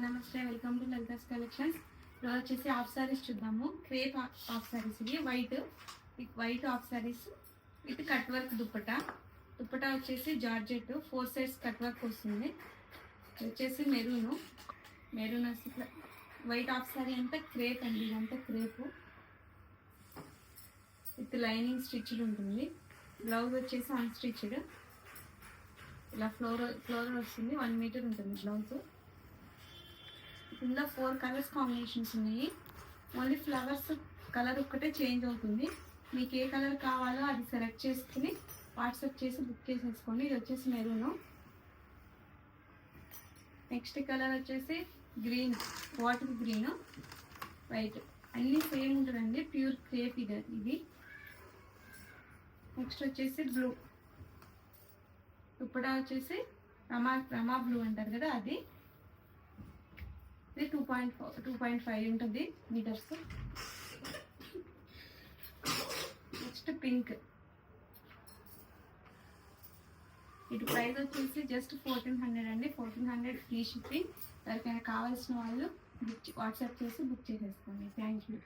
నమస్తే, welcome to Lalitha's collections. ఈరోజు వచ్చేసి హాఫ్ సారీస్ చూద్దాము. క్రేప్ హాఫ్ సారీస్, ఇవి white half saris with cut work dupatta వచ్చేసి జార్జెట్ 4 సైడ్స్ కట్ వర్క్ వస్తుంది. వచ్చేసి మెరూన్ ఇట్లా వైట్ హాఫ్ సారీ అంతా క్రేప్ అండి. ఇదంతా క్రేపు విత్ లైనింగ్ స్టిచ్డ్ ఉంటుంది. బ్లౌజ్ వచ్చేసి అన్స్టిచ్డ్, ఇలా ఫ్లోర్ వస్తుంది. 1 మీటర్ ఉంటుంది బ్లౌజ్. ఇందులో 4 కలర్స్ కాంబినేషన్స్ ఉన్నాయి. ఓన్లీ ఫ్లవర్స్ కలర్ ఒక్కటే చేంజ్ అవుతుంది. మీకు ఏ కలర్ కావాలో అది సెలెక్ట్ చేసుకుని వాట్సాప్ చేసి బుక్ చేసేసుకోండి. ఇది వచ్చేసి మెరూన్. నెక్స్ట్ కలర్ వచ్చేసి గ్రీన్, వాటర్ గ్రీన్, వైట్, అన్నీ సేమ్ ఉంటుందండి. ప్యూర్ క్రేప్ ఇది. నెక్స్ట్ వచ్చేసి బ్లూ దుప్పటా వచ్చేసి రమా బ్లూ అంటారు కదా, అది. ఇది 2.5 ఉంటుంది మీటర్స్. Next pink. ఇది ప్రైస్ వచ్చేసి జస్ట్ 1400 అండి. 1400 ఫ్రీ షిప్పింగ్. ఎవరికైనా కావాల్సిన వాళ్ళు వాట్సాప్ చేసి బుక్ చేసేసుకోండి. Thank you.